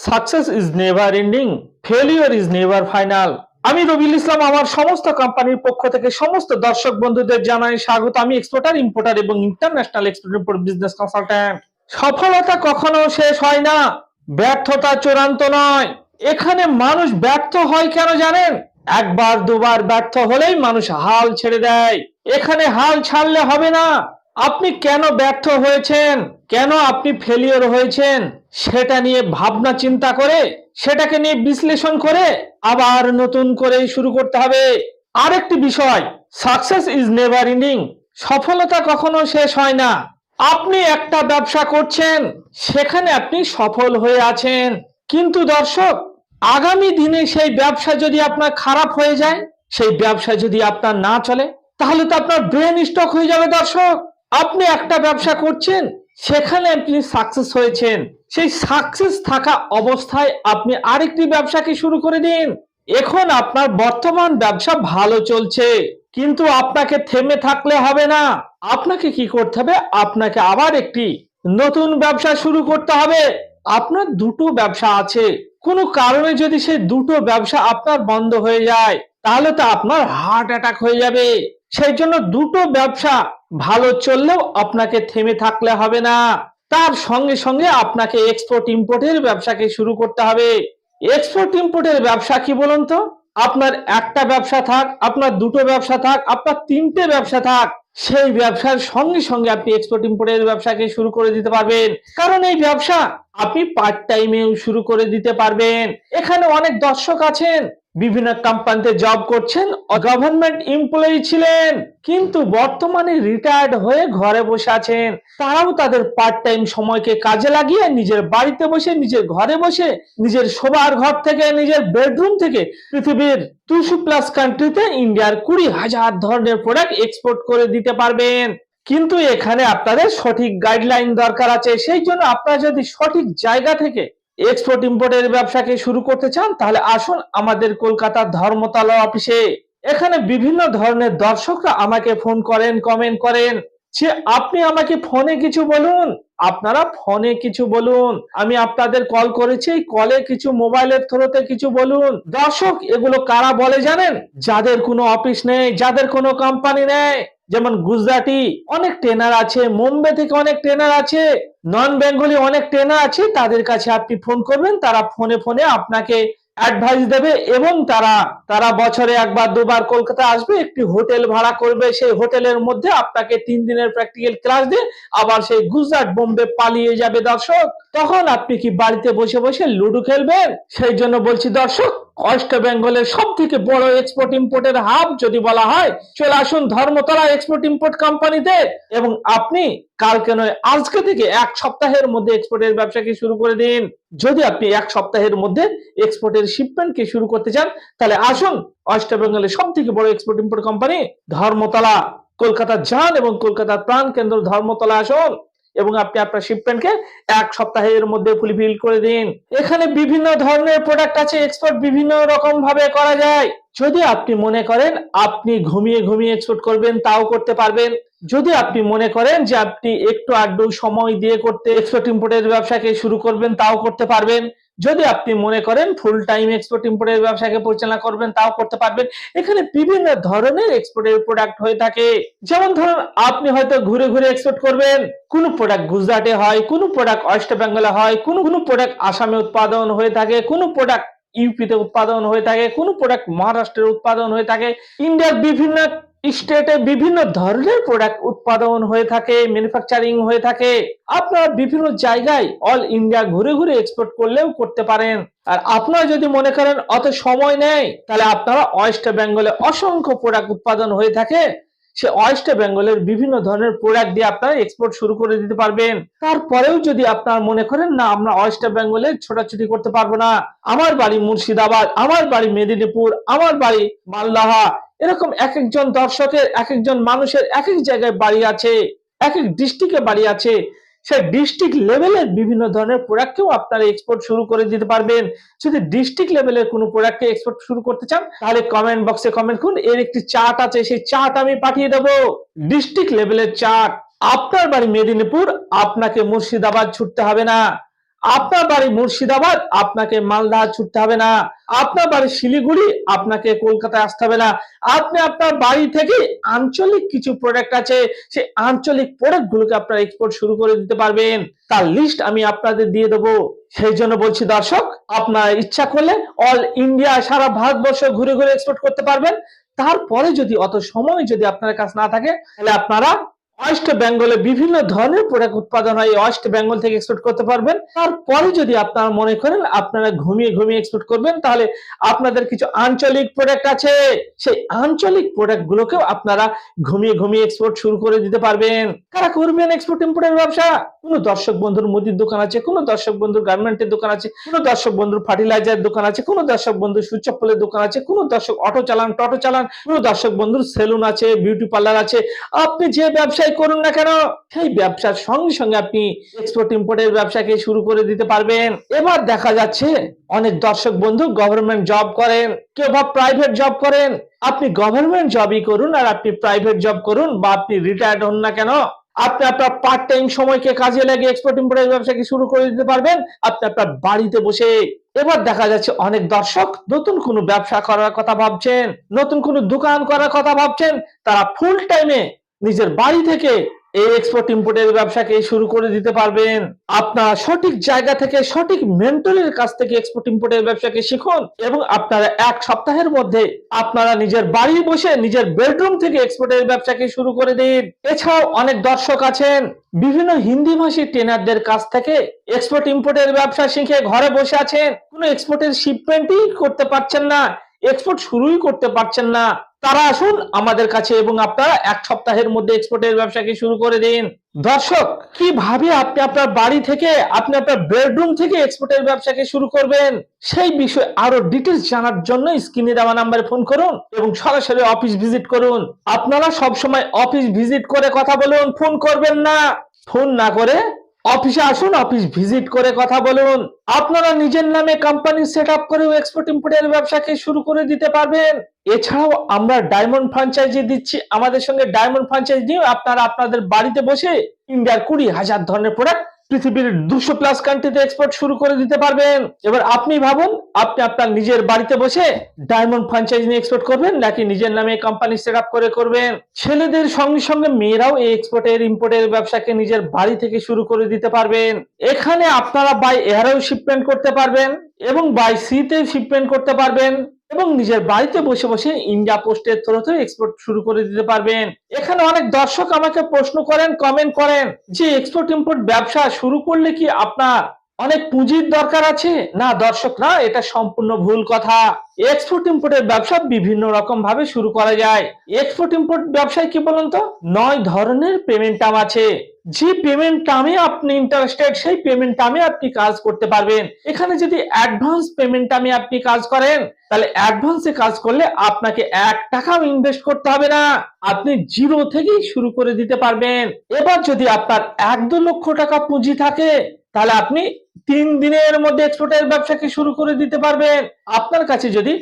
Success is never ending, failure is never final. আমি রবিউল ইসলাম আমার সমস্ত কোম্পানির পক্ষ থেকে সমস্ত দর্শক বন্ধুদের জানাই স্বাগত। আমি এক্সপোর্টার, ইম্পোর্টার এবং ইন্টারন্যাশনাল এক্সপোর্ট বিজনেস কনসালট্যান্ট। সফলতা কখনো শেষ হয় না, ব্যর্থতা চূড়ান্ত নয়। এখানে মানুষ ব্যর্থ হয় কেন জানেন? একবার দুবার ব্যর্থ হলেই মানুষ হাল ছেড়ে দেয়। এখানে হাল ছাড়লে হবে না। আপনি কেন ব্যর্থ হয়েছেন, কেন আপনি ফেলিওর হয়েছেন, সেটা নিয়ে ভাবনা চিন্তা করে, সেটাকে নিয়ে বিশ্লেষণ করে আবার নতুন করে শুরু করতে হবে। আরেকটি বিষয়, সাকসেস ইজ নেভার এন্ডিং, সফলতা কখনো শেষ হয় না। আপনি একটা ব্যবসা করছেন, সেখানে আপনি সফল হয়ে আছেন, কিন্তু দর্শক, আগামী দিনে সেই ব্যবসা যদি আপনার খারাপ হয়ে যায়, সেই ব্যবসা যদি আপনার না চলে, তাহলে তো আপনার ব্রেন স্টক হয়ে যাবে। দর্শক, আপনি একটা ব্যবসা করছেন, সেখানে আপনি সাকসেস হয়েছেন, সেই সাকসেস থাকা অবস্থায় আপনি আরেকটি ব্যবসাকে শুরু করে দিন। এখন আপনার বর্তমান ব্যবসা ভালো চলছে, কিন্তু আপনাকে থেমে থাকলে হবে না। আপনাকে কি করতে হবে? আপনাকে আবার একটি নতুন ব্যবসা শুরু করতে হবে। আপনার দুটো ব্যবসা আছে, কোনো কারণে যদি সেই দুটো ব্যবসা আপনার বন্ধ হয়ে যায়, তাহলে তো আপনার হার্ট অ্যাটাক হয়ে যাবে। সেই জন্য দুটো ব্যবসা ভালো চললেও আপনাকে থেমে থাকলে হবে না, তার সঙ্গে সঙ্গে আপনাকে এক্সপোর্ট ইম্পোর্টের ব্যবসাকে শুরু করতে হবে। এক্সপোর্ট ইম্পোর্টের ব্যবসা কি বলুন তো? আপনার একটা ব্যবসা থাক, আপনার দুটো ব্যবসা থাক, আপনার তিনটে ব্যবসা থাক, সেই ব্যবসার সঙ্গে সঙ্গে আপনি এক্সপোর্ট ইম্পোর্টের ব্যবসাকে শুরু করে দিতে পারবেন। কারণ এই ব্যবসা আপনি পার্ট টাইমেও শুরু করে দিতে পারবেন। এখানে অনেক দর্শক আছেন, বিভিন্ন কোম্পানিতে জব করছেন, গভর্নমেন্ট এমপ্লয়ি ছিলেন, কিন্তু বর্তমানে রিটায়ার্ড হয়ে ঘরে বসে আছেন। তারাও তাদের পার্ট টাইম সময়কে কাজে লাগিয়ে নিজের বাড়িতে বসে, নিজের ঘরে বসে, নিজের শোবার ঘর থেকে, নিজের বেডরুম থেকে পৃথিবীর 200+ কান্ট্রিতে ইন্ডিয়ার 20,000 ধরনের প্রোডাক্ট এক্সপোর্ট করে দিতে পারবেন। কিন্তু এখানে আপনাদের সঠিক গাইডলাইন দরকার আছে। সেই জন্য আপনারা যদি সঠিক জায়গা থেকে এক্সপোর্ট ইম্পোর্টের ব্যবসাকে শুরু করতে চান, তাহলে আসুন আমাদের কলকাতার ধর্মতলা অফিসে। এখানে বিভিন্ন ধরনের দর্শকরা আমাকে ফোন করেন, কমেন্ট করেন যে আপনি আমাকে ফোনে কিছু বলুন, আপনারা ফোনে কিছু বলুন, আমি আপনাদের কল করেছি, কলে কিছু মোবাইলের থ্রুতে কিছু বলুন। দর্শক, এগুলো কারা বলে জানেন? যাদের কোনো অফিস নেই, যাদের কোনো কোম্পানি নেই, যেমন গুজরাটি অনেক ট্রেনার আছে, মুম্বাই থেকে অনেক ট্রেনার আছে, নন বেঙ্গলি অনেক ট্রেনার আছে, তাদের কাছে আপনি ফোন করবেন, তারা ফোনে ফোনে আপনাকে অ্যাডভাইস দেবে এবং তারা বছরে একবার দুবার কলকাতা আসবে, একটি হোটেল ভাড়া করবে, সেই হোটেলের মধ্যে আপনাকে 3 দিনের প্র্যাকটিক্যাল ক্লাস দিয়ে আবার সেই গুজরাট বোম্বে পালিয়ে যাবে। দর্শক, তখন আপনি কি বাড়িতে বসে বসে লুডো খেলবেন? সেই জন্য বলছি দর্শক, ওয়েস্ট বেঙ্গলের সব থেকে বড় এক্সপোর্ট ইম্পোর্টের হাব যদি বলা হয়, চলে আসুন ধর্মতলা এক্সপোর্ট ইম্পোর্ট কোম্পানিতে, এবং আপনি কালকে নয় আজকে থেকে 1 সপ্তাহের মধ্যে এক্সপোর্টের ব্যবসাকে শুরু করে দিন। যদি আপনি 1 সপ্তাহের মধ্যে এক্সপোর্টের শিপমেন্টকে শুরু করতে চান, তাহলে আসুন ওয়েস্ট বেঙ্গলের সব থেকে বড় export import company Dharmatala Kolkata যান এবং কলকাতার প্রাণ কেন্দ্র ধর্মতলা আসুন এবং আপনি আপনার শিপমেন্টকে 1 সপ্তাহের মধ্যে ফুলফিল করে দিন। এখানে বিভিন্ন ধরনের প্রোডাক্ট আছে, এক্সপোর্ট বিভিন্ন রকম ভাবে করা যায়। যদি আপনি মনে করেন আপনি ঘুমিয়ে ঘুমিয়ে এক্সপোর্ট করবেন, তাও করতে পারবেন। যদি আপনি মনে করেন যে আপনি একটু আধটু সময় দিয়ে করতে এক্সপোর্ট ইম্পোর্টের ব্যবসাকে শুরু করবেন, তাও করতে পারবেন। যদি আপনি মনে করেন ফুল টাইম এক্সপোর্ট ইম্পোর্টের ব্যবসাকে পরিচালনা করবেন, তাও করতে পারবেন। এখানে বিভিন্ন ধরনের এক্সপোর্টের প্রোডাক্ট হয়ে থাকে। যেমন ধরুন, আপনি হয়তো ঘুরে ঘুরে এক্সপোর্ট করবেন, কোন প্রোডাক্ট গুজরাটে হয়, কোন প্রোডাক্ট ওয়েস্ট বেঙ্গলে হয়, কোন প্রোডাক্ট আসামে উৎপাদন হয়ে থাকে, কোন প্রোডাক্ট ইউপিতে উৎপাদন হয়ে থাকে, কোন প্রোডাক্ট মহারাষ্ট্রের উৎপাদন হয়ে থাকে। ইন্ডিয়ার বিভিন্ন স্টেটে বিভিন্ন ধরনের প্রোডাক্ট উৎপাদন হয়ে থাকে, ম্যানুফ্যাকচারিং হয়ে থাকে। আপনারা বিভিন্ন জায়গায় অল ইন্ডিয়া ঘুরে ঘুরে এক্সপোর্ট করলেও করতে পারেন। আর আপনারা যদি মনে করেন অত সময় নেই, তাহলে আপনারা ওয়েস্ট বেঙ্গলে অসংখ্য প্রোডাক্ট উৎপাদন হয়ে থাকে, সে ওয়েস্ট বেঙ্গলের বিভিন্ন ধরনের প্রোডাক্ট দিয়ে আপনারা এক্সপোর্ট শুরু করে দিতে পারবেন। তারপরেও যদি আপনারা মনে করেন না, আমরা ওয়েস্ট বেঙ্গলে ছোটাছুটি করতে পারবো না, আমার বাড়ি মুর্শিদাবাদ, আমার বাড়ি মেদিনীপুর, আমার বাড়ি মালদাহা, এরকম এক একজন দর্শকের, এক একজন মানুষের এক এক জায়গায় বাড়ি আছে, এক এক ডিস্ট্রিক্টে বাড়ি আছে, সেই ডিস্ট্রিক্ট লেভেলের বিভিন্ন ধরনের প্রোডাক্টকেও আপনারা এক্সপোর্ট শুরু করে দিতে পারবেন। যদি ডিস্ট্রিক্ট লেভেলের কোনো প্রোডাক্টকে এক্সপোর্ট শুরু করতে চান, তাহলে কমেন্ট বক্সে কমেন্ট করুন, এর একটি চার্ট আছে, সেই চার্ট আমি পাঠিয়ে দেবো, ডিস্ট্রিক্ট লেভেলের চার্ট। আপনার বাড়ি মেদিনীপুর, আপনাকে মুর্শিদাবাদ ছুটতে হবে না, আপনার বাড়ি মুর্শিদাবাদ, আপনাকে মালদা ছুটতে হবে না। আপনার বাড়ি শিলিগুড়ি, আপনাকে কলকাতায় আসতে হবে না। আপনি আপনার বাড়ি থেকে আঞ্চলিক কিছু প্রোডাক্ট আছে, সেই আঞ্চলিক প্রোডাক্ট গুলোকে আপনারা এক্সপোর্ট শুরু করে দিতে পারবেন। তার লিস্ট আমি আপনাদের দিয়ে দেবো। সেই জন্য বলছি দর্শক, আপনার ইচ্ছা করলে অল ইন্ডিয়া, সারা ভারতবর্ষ ঘুরে ঘুরে এক্সপোর্ট করতে পারবেন। তারপরে যদি অত সময় যদি আপনার কাছে না থাকে, তাহলে আপনারা ওয়েস্ট বেঙ্গলে বিভিন্ন ধরনের প্রোডাক্ট উৎপাদন হয়, ওয়েস্ট বেঙ্গল থেকে এক্সপোর্ট করতে পারবেন। তারপরে যদি আপনারা মনে করেন আপনারা ঘুমিয়ে ঘুমিয়ে এক্সপোর্ট করবেন, তাহলে আপনাদের কিছু আঞ্চলিক প্রোডাক্ট আছে, সেই আঞ্চলিক প্রোডাক্ট গুলোকেও আপনারা ঘুমিয়ে ঘুমিয়ে এক্সপোর্ট শুরু করে দিতে পারবেন। কারা করবেন এক্সপোর্ট ইম্পোর্টের ব্যবসা? কোন দর্শক বন্ধুর মুদির দোকান আছে, কোন দর্শক বন্ধুর গার্মেন্টের দোকান আছে, কোন দর্শক বন্ধুর ফার্টিলাইজার দোকান আছে, কোন দর্শক বন্ধুর সুচ চপ্পলের দোকান আছে, কোন দর্শক অটো চালান, টোটো চালান, কোন দর্শক বন্ধুর সেলুন আছে, বিউটি পার্লার আছে। আপনি যে ব্যবসায় করুন না কেন, সেই ব্যবসার সঙ্গে সঙ্গে আপনি এক্সপোর্ট ইম্পোর্টের ব্যবসাকে শুরু করে দিতে পারবেন। এবার দেখা যাচ্ছে অনেক দর্শক বন্ধু গভর্নমেন্ট জব করেন, কেউ বা প্রাইভেট জব করেন। আপনি গভর্নমেন্ট জবই করুন আর আপনি প্রাইভেট জব করুন বা আপনি রিটায়ার্ড হন না কেন, আপনি আপনার পার্ট টাইম সময়কে কাজে লাগিয়ে এক্সপোর্ট ইম্পোর্টের ব্যবসাকে শুরু করে দিতে পারবেন আপনি আপনার বাড়িতে বসে। এবার দেখা যাচ্ছে অনেক দর্শক নতুন কোনো ব্যবসা করার কথা ভাবছেন, নতুন কোনো দোকান করার কথা ভাবছেন, তারা ফুল টাইমে নিজের বাড়ি থেকে এই এক্সপোর্ট ইম্পোর্টের ব্যবসাকে শুরু করে দিতে পারবেন। আপনারা সঠিক জায়গা থেকে সঠিক মেন্টরের কাছ থেকে এক্সপোর্ট ইম্পোর্টের ব্যবসাকে শিখুন এবং আপনারা এক সপ্তাহের মধ্যে আপনারা নিজের বাড়ি বসে নিজের বেডরুম থেকে এক্সপোর্টের ব্যবসাকে শুরু করে দিন। এছাড়াও অনেক দর্শক আছেন বিভিন্ন হিন্দি ভাষী ট্রেনারদের কাছ থেকে এক্সপোর্ট ইম্পোর্টের ব্যবসা শিখে ঘরে বসে আছেন, কোনো এক্সপোর্টের শিপমেন্টই করতে পারছেন না, এক্সপোর্ট শুরুই করতে পারছেন না। তারা আসুন আমাদের কাছে এবং আপনারা এক সপ্তাহের মধ্যে এক্সপোর্টের ব্যবসাকে শুরু করে দিন। দর্শক, কিভাবে আপনি আপনার বাড়ি থেকে আপনি আপনার বেডরুম থেকে এক্সপোর্টের ব্যবসাকে শুরু করবেন সেই বিষয়ে আরো ডিটেইলস জানার জন্য স্ক্রিনে দেওয়া নম্বরে ফোন করুন এবং সরাসরি অফিস ভিজিট করুন। আপনারা সব সময় অফিস ভিজিট করে কথা বলুন, ফোন করবেন না। ফোন না করে অফিসে আসুন, অফিস ভিজিট করে কথা বলুন। আপনারা নিজের নামে কোম্পানি সেট আপ করে এক্সপোর্ট ইম্পোর্টের ব্যবসাকে শুরু করে দিতে পারবেন। এছাড়াও আমরা ডায়মন্ড ফ্র্যাঞ্চাইজি দিচ্ছি, আমাদের সঙ্গে ডায়মন্ড ফ্র্যাঞ্চাইজি দিয়ে আপনারা আপনাদের বাড়িতে বসে ইন্ডিয়ার 20,000 ধরনের প্রোডাক্ট পৃথিবীর 200 প্লাস কান্ট্রিতে এক্সপোর্ট শুরু করে দিতে পারবেন। এবার আপনি ভাবুন আপনি আপনার নিজের বাড়িতে বসে ডায়মন্ড ফ্র্যাঞ্চাইজি নিয়ে এক্সপোর্ট করবেন নাকি নিজের নামে কোম্পানি সেট আপ করে করবেন। ছেলেদের সঙ্গে সঙ্গে মেয়েরাও এই এক্সপোর্টের ইম্পোর্টের ব্যবসাকে নিজের বাড়ি থেকে শুরু করে দিতে পারবেন। এখানে আপনারা বাই এয়ারেও শিপমেন্ট করতে পারবেন এবং বাই সিতে শিপমেন্ট করতে পারবেন এবং নিজের বাড়িতে বসে বসে ইন্ডিয়া পোস্টের থ্রুতে এক্সপোর্ট শুরু করে দিতে পারবেন। এখানে অনেক দর্শক আমাকে প্রশ্ন করেন, কমেন্ট করেন যে এক্সপোর্ট ইম্পোর্ট ব্যবসা শুরু করলে কি আপনার অনেক পুঁজির দরকার আছে? না দর্শক, না, এটা সম্পূর্ণ ভুল কথা। এক্সপোর্ট ইম্পোর্টের ব্যবসা বিভিন্ন রকম ভাবে শুরু করা যায়। এক্সপোর্ট ইম্পোর্ট ব্যবসায় কি বলুন তো 9 ধরনের পেমেন্ট টার্ম আছে। যে পেমেন্ট টার্মে আপনি ইন্টারেস্টেড সেই পেমেন্ট টার্মে আপনি কাজ করতে পারবেন। এখানে যদি অ্যাডভান্স পেমেন্ট টার্মে আপনি কাজ করেন তাহলে অ্যাডভান্সে কাজ করলে আপনাকে 1 টাকাও ইনভেস্ট করতে হবে না, আপনি জিরো থেকেই শুরু করে দিতে পারবেন। এবার যদি আপনার 1-2 লক্ষ টাকা পুঁজি থাকে তাহলে আপনি 3 দিনের মধ্যে এক্সপোর্টের ব্যবসাকে শুরু করে দিতে পারবেন। আপনার কাছে যদি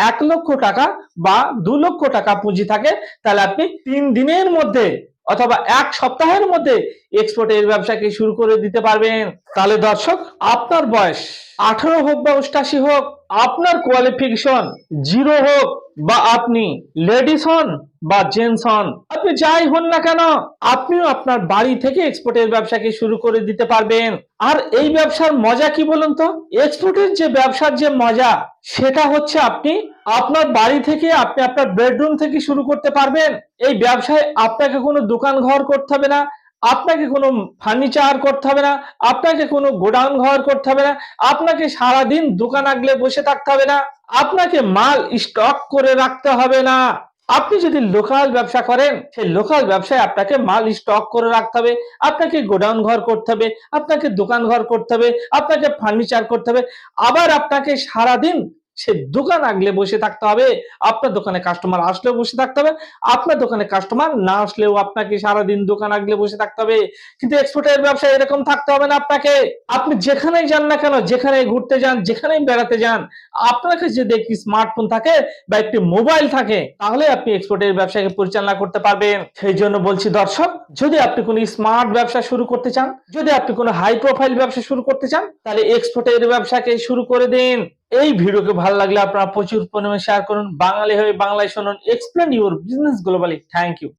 1 লক্ষ টাকা বা 2 লক্ষ টাকা পুঁজি থাকে তাহলে আপনি 3 দিনের মধ্যে অথবা 1 সপ্তাহের মধ্যে এক্সপোর্টের ব্যবসাকে শুরু করে দিতে পারবেন। তাহলে দর্শক, আপনার বয়স 18 হোক বা 88 হোক, আপনার কোয়ালিফিকেশন 0 হোক বা আপনি লেডিস হন বা জেন্টস হন, আপনি যাই হন না কেন আপনিও আপনার বাড়ি থেকে এক্সপোর্টের ব্যবসাকে শুরু করে দিতে পারবেন। আর এই ব্যবসার মজা কি বলুন তো, এক্সপোর্টের যে ব্যবসার যে মজা সেটা হচ্ছে আপনি আপনার বাড়ি থেকে আপনি আপনার বেডরুম থেকে শুরু করতে পারবেন। এই ব্যবসায় আপনাকে কোনো দোকান ঘর করতে হবে না, আপনাকে কোনো ফার্নিচার করতে হবে না, আপনাকে কোনো গোডাউন ঘর করতে হবে না, আপনাকে সারাদিন দোকান আগলে বসে থাকতে হবে না, আপনাকে মাল স্টক করে রাখতে হবে না। আপনি যদি লোকাল ব্যবসা করেন সেই লোকাল ব্যবসায় আপনাকে মাল স্টক করে রাখতে হবে, আপনাকে গোডাউন ঘর করতে হবে, আপনাকে দোকান ঘর করতে হবে, আপনাকে ফার্নিচার করতে হবে, আবার আপনাকে সারাদিন সে দোকান আগলে বসে থাকতে হবে। আপনার দোকানে কাস্টমার আসলেও বসে থাকতে হবে, আপনার দোকানে কাস্টমার না আসলেও আপনাকে সারাদিন দোকান আগলে বসে থাকতে হবে। কিন্তু এক্সপোর্টের ব্যবসায় এরকম থাকতে হবে না আপনাকে। আপনি যেখানেই যান না কেন, যেখানেই ঘুরতে যান, যেখানেই বেড়াতে যান, আপনার কাছে যদি একটি স্মার্টফোন থাকে বা একটি মোবাইল থাকে, তাহলে আপনি এক্সপোর্টের ব্যবসাকে পরিচালনা করতে পারবেন। সেই জন্য বলছি দর্শক, যদি আপনি কোনো স্মার্ট ব্যবসা শুরু করতে চান, যদি আপনি কোনো হাই প্রোফাইল ব্যবসা শুরু করতে চান, তাহলে এক্সপোর্টের ব্যবসাকে শুরু করে দিন। এই ভিডিওকে ভালো লাগলে আপনারা প্রচুর পরিমাণে শেয়ার করুন। বাঙালি হয়ে বাংলায় শুনুন। Explain your business globally. Thank you.